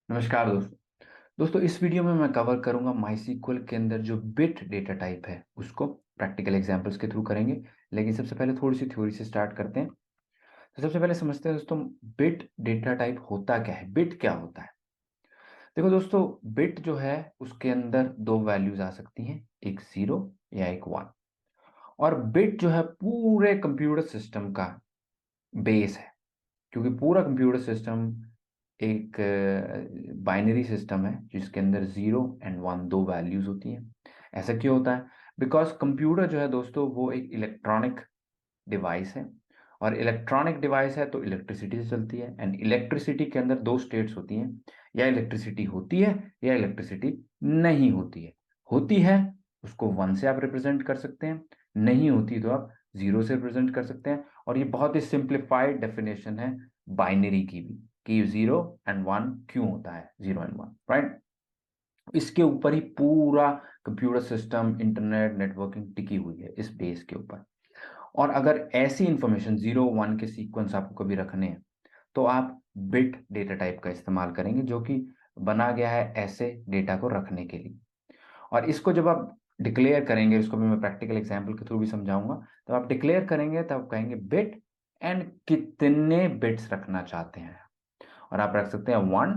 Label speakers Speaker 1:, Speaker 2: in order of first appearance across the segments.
Speaker 1: नमस्कार दोस्तों। इस वीडियो में मैं कवर करूंगा माइस्क्ल के अंदर जो बिट डेटा टाइप है उसको प्रैक्टिकल एग्जांपल्स के थ्रू करेंगे। लेकिन सबसे पहले थोड़ी सी थ्योरी से स्टार्ट करते हैं। तो सबसे पहले समझते हैं दोस्तों, बिट डेटा टाइप होता क्या है, बिट क्या होता है। देखो दोस्तों, बिट जो है उसके अंदर दो वैल्यूज आ सकती हैं, एक जीरो या एक वन। और बिट जो है पूरे कंप्यूटर सिस्टम का बेस है, क्योंकि पूरा कंप्यूटर सिस्टम एक बाइनरी सिस्टम है जिसके अंदर जीरो एंड वन दो वैल्यूज होती हैं। ऐसा क्यों होता है? बिकॉज कंप्यूटर जो है दोस्तों वो एक इलेक्ट्रॉनिक डिवाइस है, और इलेक्ट्रॉनिक डिवाइस है तो इलेक्ट्रिसिटी से चलती है। एंड इलेक्ट्रिसिटी के अंदर दो स्टेट्स होती हैं, या इलेक्ट्रिसिटी होती है या इलेक्ट्रिसिटी नहीं होती है। होती है उसको वन से आप रिप्रेजेंट कर सकते हैं, नहीं होती तो आप जीरो से रिप्रेजेंट कर सकते हैं। और ये बहुत ही सिंप्लीफाइड डेफिनेशन है बाइनरी की भी, कि जीरो एंड वन क्यों होता है, जीरो एंड वन, राइट। इसके ऊपर ही पूरा कंप्यूटर सिस्टम, इंटरनेट, नेटवर्किंग टिकी हुई है, इस बेस के ऊपर। और अगर ऐसी इंफॉर्मेशन जीरो वन के सीक्वेंस आपको कभी रखने हैं तो आप बिट डेटा टाइप का इस्तेमाल करेंगे, जो कि बना गया है ऐसे डेटा को रखने के लिए। और इसको जब आप डिक्लेयर करेंगे, इसको भी मैं प्रैक्टिकल एग्जांपल के थ्रू भी समझाऊंगा। तो आप डिक्लेयर करेंगे तब कहेंगे बिट एंड कितने बिट्स रखना चाहते हैं। और आप रख सकते हैं 1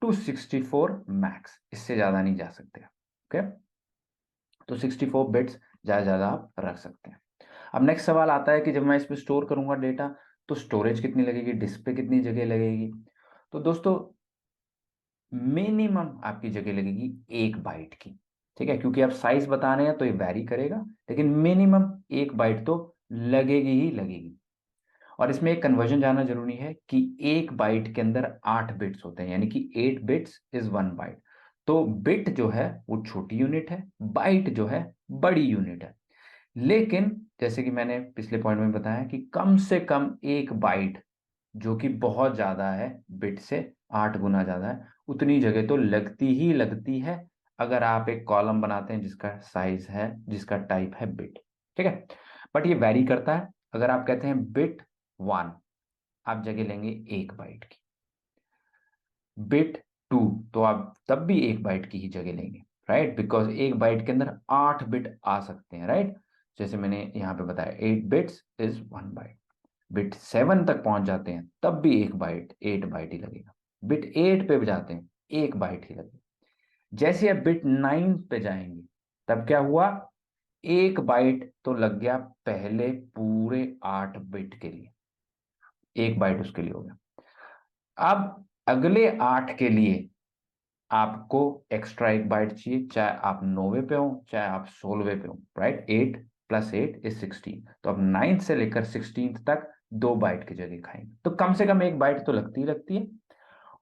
Speaker 1: to 64 मैक्स, इससे ज्यादा नहीं जा सकते। ओके, तो 64 बिट्स ज्यादा ज्यादा आप रख सकते हैं। अब नेक्स्ट सवाल आता है कि जब मैं इस पे स्टोर करूंगा डेटा, तो स्टोरेज कितनी लगेगी, डिस्क पे कितनी जगह लगेगी। तो दोस्तों, मिनिमम आपकी जगह लगेगी 1 बाइट की। ठीक है, क्योंकि आप साइज बता रहे हैं तो ये वैरी करेगा, लेकिन मिनिमम 1 बाइट तो लगेगी ही लगेगी। और इसमें एक कन्वर्जन जानना जरूरी है कि 1 बाइट के अंदर 8 बिट्स होते हैं, यानी कि 8 बिट्स इज 1 बाइट। तो बिट जो है वो छोटी यूनिट है, बाइट जो है बड़ी यूनिट है। लेकिन जैसे कि मैंने पिछले पॉइंट में बताया कि कम से कम 1 बाइट, जो कि बहुत ज्यादा है, बिट से 8 गुना ज्यादा है, उतनी जगह तो लगती ही लगती है अगर आप एक कॉलम बनाते हैं जिसका साइज है, जिसका टाइप है बिट। ठीक है, बट ये वैरी करता है। अगर आप कहते हैं बिट वन, आप जगह लेंगे 1 बाइट की। बिट टू, तो आप तब भी 1 बाइट की ही जगह लेंगे, राइट, बिकॉज 1 बाइट के अंदर 8 बिट आ सकते हैं, राइट। जैसे मैंने यहां पे बताया 8 बिट्स इज 1 बाइट। बिट 7 तक पहुंच जाते हैं तब भी 1 बाइट, 8 बाइट ही लगेगा। बिट 8 पे भी जाते हैं, 1 बाइट ही लगेगा। जैसे अब बिट 9 पे जाएंगे, तब क्या हुआ, 1 बाइट तो लग गया पहले पूरे 8 बिट के लिए, 1 बाइट उसके लिए हो गया। अब अगले 8 के लिए आपको एक्स्ट्रा 1 बाइट चाहिए, चाहे आप 9वें पे हो चाहे आप 16वें पे हो, राइट। 8 + 8 = 16, तो अब 9 से लेकर 16 तक 2 बाइट की जगह खाएंगे, तो कम से कम 1 बाइट तो लगती ही लगती है।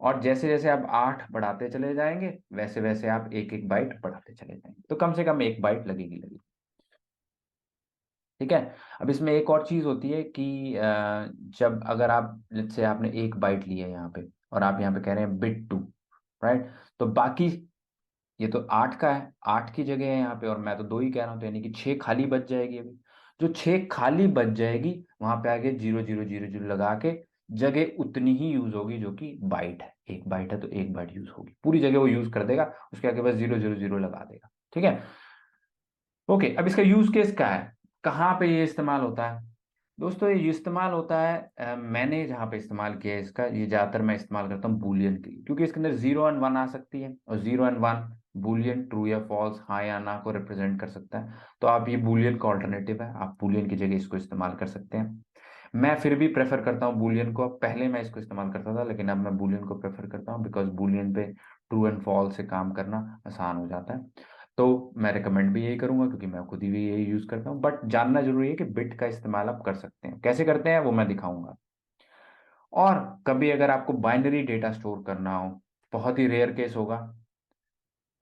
Speaker 1: और जैसे जैसे आप 8 बढ़ाते चले जाएंगे, वैसे वैसे आप एक एक बाइट बढ़ाते चले जाएंगे, तो कम से कम 1 बाइट लगेगी। ठीक है। अब इसमें एक और चीज होती है कि जब अगर आप लेट्स से आपने 1 बाइट लिया है यहाँ पे, और आप यहाँ पे कह रहे हैं बिट टू, राइट, तो बाकी ये तो 8 का है, 8 की जगह है यहाँ पे, और मैं तो 2 ही कह रहा हूँ, तो यानी कि 6 खाली बच जाएगी अभी। जो 6 खाली बच जाएगी, वहां पे आगे 0 0 0 0 लगा के जगह उतनी ही यूज होगी जो कि बाइट है। 1 बाइट है तो 1 बाइट यूज होगी, पूरी जगह वो यूज कर देगा, उसके आगे बस 0 0 0 लगा देगा। ठीक है। ओके, अब इसका यूज केस क्या है, कहाँ पे ये इस्तेमाल होता है। दोस्तों, ये इस्तेमाल होता है मैंने जहाँ पे इस्तेमाल किया है इसका, ये ज्यादातर मैं इस्तेमाल करता हूँ बूलियन के लिए, क्योंकि इसके अंदर 0 और 1 आ सकती है, और 0 और 1 बूलियन ट्रू या फॉल्स, हाँ या ना को रिप्रेजेंट कर सकता है। तो आप ये बूलियन का ऑल्टरनेटिव है, आप बूलियन की जगह इसको इस्तेमाल कर सकते हैं। मैं फिर भी प्रेफर करता हूँ बूलियन को। पहले मैं इसको इस्तेमाल करता था, लेकिन अब मैं बूलियन को प्रेफर करता हूँ, बिकॉज बूलियन पे ट्रू एंड फॉल्स से काम करना आसान हो जाता है। तो मैं रिकमेंड भी यही करूंगा, क्योंकि मैं खुद ही भी यही यूज करता हूँ। बट जानना जरूरी है कि बिट का इस्तेमाल आप कर सकते हैं, कैसे करते हैं वो मैं दिखाऊंगा। और कभी अगर आपको बाइनरी डेटा स्टोर करना हो, बहुत ही रेयर केस होगा।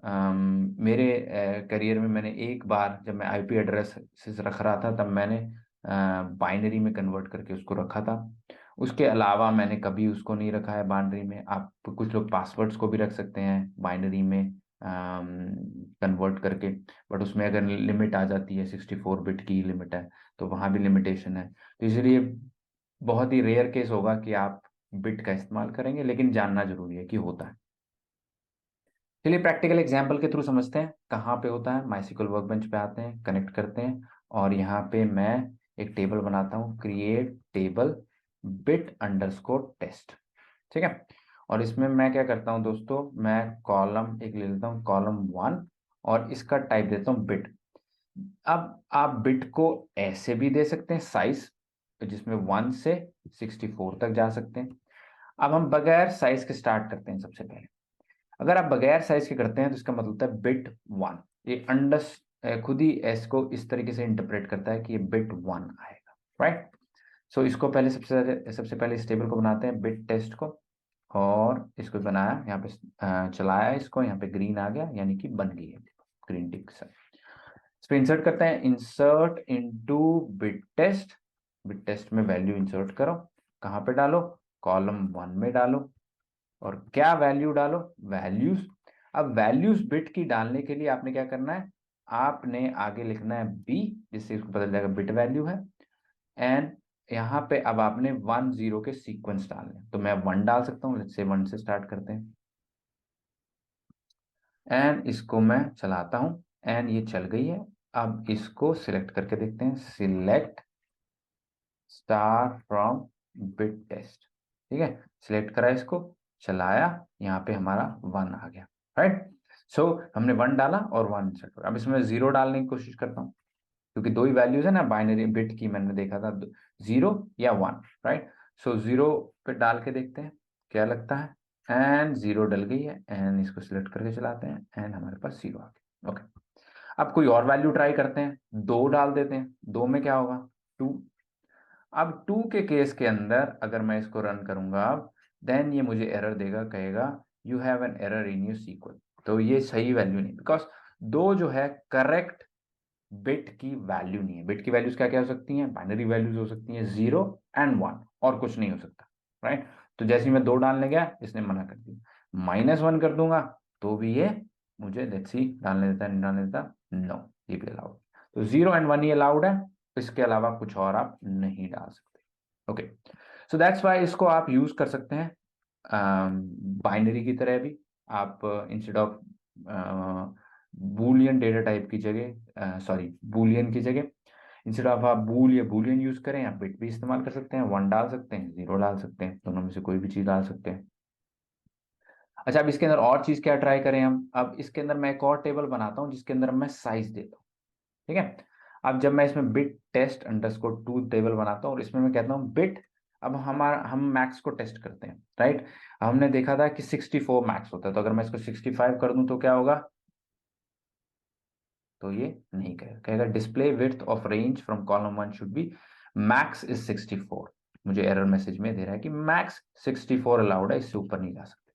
Speaker 1: मेरे करियर में मैंने एक बार, जब मैं आईपी एड्रेस रख रहा था, तब मैंने बाइनरी में कन्वर्ट करके उसको रखा था। उसके अलावा मैंने कभी उसको नहीं रखा है बाइनरी में। आप कुछ लोग पासवर्ड्स को भी रख सकते हैं बाइनरी में कन्वर्ट करके, बट उसमें अगर लिमिट आ जाती है, 64 बिट की लिमिट है, तो वहाँ भी लिमिटेशन है। तो इसलिए बहुत ही रेयर केस होगा कि आप बिट का इस्तेमाल करेंगे, लेकिन जानना जरूरी है कि होता है। चलिए प्रैक्टिकल एग्जाम्पल के थ्रू समझते हैं कहाँ पे होता है। माइस्क्ल वर्कबेंच पे आते हैं, कनेक्ट करते हैं और यहाँ पे मैं एक टेबल बनाता हूँ, create table bit underscore test. ठीक है, और इसमें मैं क्या करता हूँ दोस्तों, मैं कॉलम एक ले लेता हूँ, कॉलम 1, और इसका टाइप देता हूँ बिट। अब आप बिट को ऐसे भी दे सकते हैं साइज, जिसमें 1 से 64 तक जा सकते हैं। अब हम बगैर साइज के स्टार्ट करते हैं। सबसे पहले अगर आप बगैर साइज के करते हैं तो इसका मतलब होता है बिट 1। ये खुद ही एस को इस तरीके से इंटरप्रेट करता है कि ये बिट 1 आएगा, राइट। सो इसको पहले सबसे पहले इस टेबल को बनाते हैं, बिट टेस्ट को, और इसको बनाया यहाँ पे, चलाया इसको, यहाँ पे ग्रीन आ गया, यानी कि बन गई है ग्रीन टिक से। इस पे इंसर्ट करते हैं, insert into bit test. Bit test में वैल्यू इंसर्ट करो, कहाँ पे डालो, कॉलम 1 में डालो, और क्या वैल्यू डालो, वैल्यूज। अब वैल्यूज बिट की डालने के लिए आपने क्या करना है, आपने आगे लिखना है बी, जिससे इसको पता चलेगा बिट वैल्यू है। एंड यहाँ पे अब आपने 1 0 के सीक्वेंस डालने, तो मैं 1 डाल सकता हूँ, लेट्स से 1 से स्टार्ट करते हैं। एंड इसको मैं चलाता हूँ, एंड ये चल गई है। अब इसको सिलेक्ट करके देखते हैं, select star from bit test. ठीक है, सिलेक्ट करा, इसको चलाया, यहाँ पे हमारा 1 आ गया, राइट। सो हमने 1 डाला और 1 सेट करा। अब इसमें 0 डालने की कोशिश करता हूँ, क्योंकि दो ही वैल्यूज है ना बाइनरी बिट की, मैंने देखा था 0 या 1, राइट। सो 0 पे डाल के देखते हैं क्या लगता है, एंड 0 डल गई है, एंड इसको सिलेक्ट करके चलाते हैं, एंड हमारे पास 0 आ गया। ओके, अब कोई और वैल्यू ट्राई करते हैं, 2 डाल देते हैं, 2 में क्या होगा, 2। अब 2 के केस के अंदर अगर मैं इसको रन करूंगा अब, देन ये मुझे एरर देगा, कहेगा you have an error in your SQL. तो ये सही वैल्यू नहीं, बिकॉज 2 जो है करेक्ट बिट की वैल्यू नहीं है। बिट की वैल्यूज क्या क्या हो सकती हैं, बाइनरी वैल्यूज हो सकती हैं 0 एंड 1, और कुछ नहीं हो सकता, राइट। तो जैसे ही मैं 2 डालने गया, इसने मना कर दिया। -1 कर दूंगा तो भी ये मुझे लेट्स सी डालने देता है, नहीं डालने देता, नो, ये भी अलाउड। तो 0 एंड 1 ही अलाउड है, इसके अलावा कुछ और आप नहीं डाल सकते। ओके, सो दैट्स वाई इसको आप यूज कर सकते हैं बाइनरी की तरह भी। आप instead of Boolean data type की जगह, सॉरी बूलियन की जगह, इंस्टेड ऑफ आप बूल या बूलियन यूज करें, आप बिट भी इस्तेमाल कर सकते हैं, 1 डाल सकते हैं, 0 डाल सकते हैं, दोनों में से कोई भी चीज डाल सकते हैं। अच्छा, अब इसके अंदर और चीज क्या ट्राई करें हम, अब इसके अंदर मैं एक और टेबल बनाता हूँ जिसके अंदर मैं साइज देता हूँ। ठीक है, अब जब मैं इसमें बिट टेस्ट अंडरस्कोर 2 टेबल बनाता हूँ और इसमें मैं कहता हूँ बिट, अब हम मैक्स को टेस्ट करते हैं, राइट। हमने देखा था कि 64 मैक्स होता है, तो अगर मैं इसको 65 कर दूं तो क्या होगा, तो ये नहीं कहेगा, कहेगा display width of range from column 1 should be max is 64। मुझे एरर मैसेज में दे रहा है कि मैक्स 64 अलाउड है, इससे ऊपर नहीं जा सकते।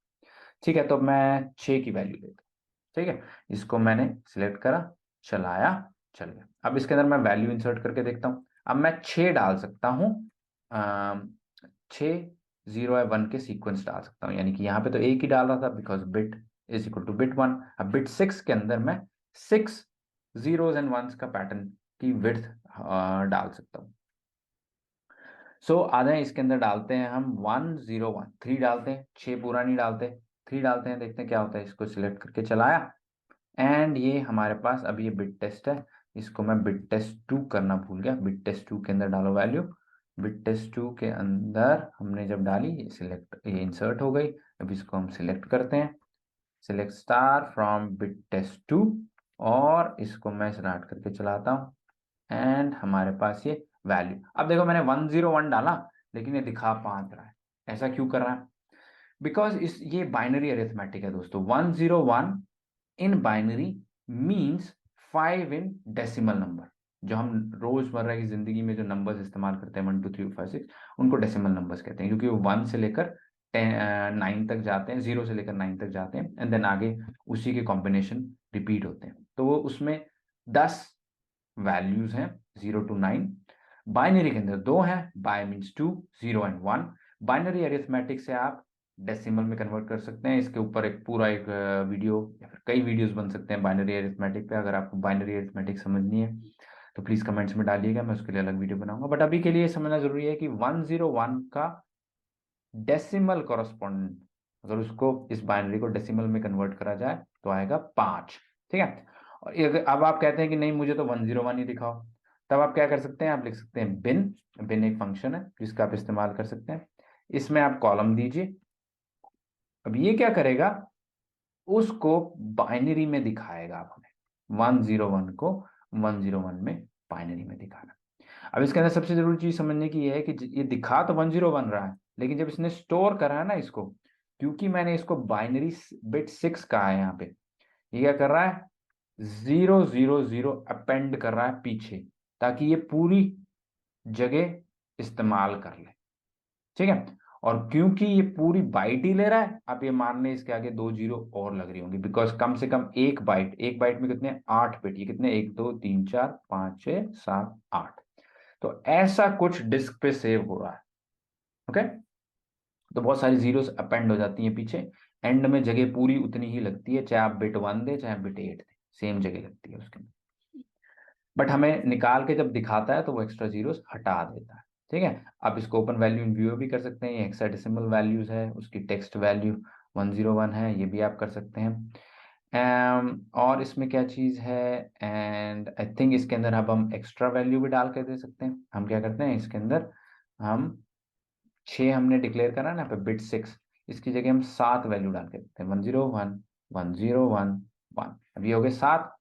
Speaker 1: ठीक है, तो मैं 6 की वैल्यू देता हूँ। ठीक है, इसको मैंने सिलेक्ट करा, चलाया, चल गया। अब इसके अंदर मैं वैल्यू इंसर्ट करके देखता हूँ। अब मैं 6 डाल सकता हूँ, 6 0 या 1 के सीक्वेंस डाल सकता हूँ, यानी कि यहाँ पे तो एक ही डाल रहा था, because bit is equal two bit 1। अब बिट 6 के अंदर मैं 6 zeros एंड वंस का पैटर्न की विड्थ डाल सकता हूँ। सो आते हैं इसके अंदर, डालते हैं हम 1 0 1, 3 डालते हैं, 6 पूरा नहीं डालते, 3 डालते हैं, देखते हैं क्या होता है। इसको सिलेक्ट करके चलाया, एंड ये हमारे पास अब ये बिट टेस्ट है। इसको मैं बिट टेस्ट 2 करना भूल गया, बिट टेस्ट 2 के अंदर डालो वैल्यू। बिट टेस्ट 2 के अंदर हमने जब डाली, ये सिलेक्ट, ये इंसर्ट हो गई। अब इसको हम सिलेक्ट करते हैं, select star from bit test 2, और इसको मैं स्टार्ट करके चलाता हूँ, एंड हमारे पास ये वैल्यू। अब देखो मैंने 1 0 1 डाला, लेकिन ये दिखा 5 रहा है। ऐसा क्यों कर रहा है, बिकॉज इस ये बाइनरी अरिथमेटिक है दोस्तों। 1 0 1 in binary means 5 in decimal number. जो हम रोजमर्रा की जिंदगी में जो नंबर्स इस्तेमाल करते हैं 1 2 3 4 5 6, उनको डेसिमल नंबर्स कहते हैं, क्योंकि वो 1 से लेकर 9 तक जाते हैं, 0 से लेकर 9 तक जाते हैं, एंड देन आगे उसी के कॉम्बिनेशन रिपीट होते हैं। तो वो उसमें 10 वैल्यूज हैं 0 to 9। बाइनरी के अंदर 2 हैं, bye means 2, 0 and 1। Binary arithmetic से आप डेसिमल में कन्वर्ट कर सकते हैं। इसके ऊपर एक पूरा एक वीडियो या फिर कई वीडियोस बन सकते हैं बाइनरी अरिथमेटिक पे। अगर आपको बाइनरी अरिथमेटिक समझनी है तो प्लीज कमेंट्स में डालिएगा, मैं उसके लिए अलग वीडियो बनाऊंगा। बट अभी के लिए समझना जरूरी है कि 1 0 1 का डेसिमल कॉरस्पॉन्डेंट अगर उसको इस बाइनरी को डेसिमल में कन्वर्ट करा जाए तो आएगा 5। ठीक है। और अब आप कहते हैं कि नहीं मुझे तो 101 ही दिखाओ, तब आप क्या कर सकते हैं, आप लिख सकते हैं बिन। बिन एक फंक्शन है जिसका आप इस्तेमाल कर सकते हैं। इसमें आप कॉलम दीजिए। अब ये क्या करेगा, उसको बाइनरी में दिखाएगा। आप हमें 101 को 101 में बाइनरी में दिखाना। अब इसके अंदर सबसे जरूरी चीज समझने की ये है कि ये दिखा तो 101 रहा है, लेकिन जब इसने स्टोर करा है ना इसको, क्योंकि मैंने इसको बाइनरी बिट 6 कहा है यहाँ पे, ये क्या कर रहा है, 000 अपेंड कर रहा है पीछे, ताकि ये पूरी जगह इस्तेमाल कर ले। ठीक है। और क्योंकि ये पूरी बाइट ही ले रहा है, आप ये मान लें इसके आगे 2 जीरो और लग रही होंगी, बिकॉज कम से कम एक बाइट में कितने 8 बिट, ये कितने 1 2 3 4 5 6 7 8। तो ऐसा कुछ डिस्क पे सेव हो रहा है। ओके। तो बहुत सारी जीरोस अपेंड हो जाती हैं पीछे, एंड में जगह पूरी उतनी ही लगती है, चाहे आप बिट 1 दे चाहे बिट 8 दे, सेम जगह लगती है उसके अंदर। बट हमें निकाल के जब दिखाता है तो वो एक्स्ट्रा जीरोस हटा देता है। ठीक है। आप इसको ओपन वैल्यू इन व्यू भी कर सकते हैं, ये हेक्साडेसिमल वैल्यूज है, उसकी टेक्स्ट वैल्यू 101 है, ये भी आप कर सकते हैं। और इसमें क्या चीज है, एंड आई थिंक इसके अंदर अब हम एक्स्ट्रा वैल्यू भी डाल के दे सकते हैं। हम क्या करते हैं इसके अंदर, हम 6 हमने डिक्लेयर करा ना पे बिट 6, इसकी जगह हम 7 वैल्यू डाल के देते हैं, 101 101 1। अब ये हो गए 7।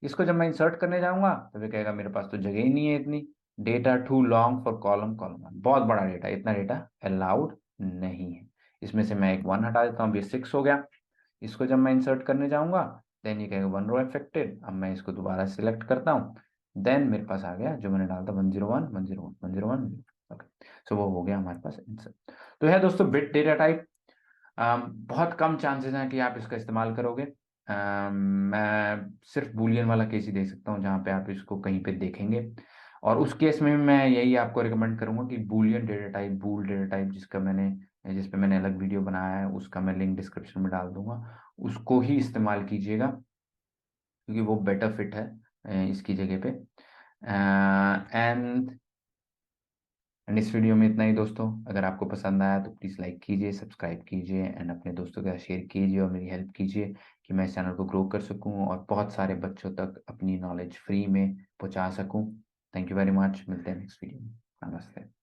Speaker 1: इसको जब मैं इंसर्ट करने जाऊंगा तो ये कहेगा मेरे पास तो जगह ही नहीं है इतनी, data too long for column column 1, बहुत बड़ा डेटा, इतना डेटा अलाउड नहीं है। इसमें से मैं एक 1 हटा देता हूँ, ये 6 हो गया। इसको जब मैं इंसर्ट करने जाऊंगा, देन ये कहेगा 1 रो अफेक्टेड। अब मैं इसको दोबारा सिलेक्ट करता हूँ, देन मेरे पास आ गया जो मैंने डाला था 101 101 101। ओके। सो वो हो गया हमारे पास इंसर्ट। तो है दोस्तों बिट डेटा टाइप। बहुत कम चांसेस हैं कि आप इसका इस्तेमाल करोगे। मैं सिर्फ बूलियन वाला केस ही दे सकता हूँ जहाँ पे आप इसको कहीं पे देखेंगे, और उस केस में भी मैं यही आपको रिकमेंड करूंगा कि बूलियन डेटा टाइप, बूल डेटा टाइप, जिस पे मैंने अलग वीडियो बनाया है, उसका मैं लिंक डिस्क्रिप्शन में डाल दूंगा, उसको ही इस्तेमाल कीजिएगा, क्योंकि वो बेटर फिट है इसकी जगह पे। एंड इस वीडियो में इतना ही दोस्तों। अगर आपको पसंद आया तो प्लीज़ लाइक कीजिए, सब्सक्राइब कीजिए, एंड अपने दोस्तों के साथ शेयर कीजिए और मेरी हेल्प कीजिए कि मैं इस चैनल को ग्रो कर सकूं और बहुत सारे बच्चों तक अपनी नॉलेज फ्री में पहुंचा सकूं। Thank you very much. मिलते हैं नेक्स्ट वीडियो में। नमस्ते।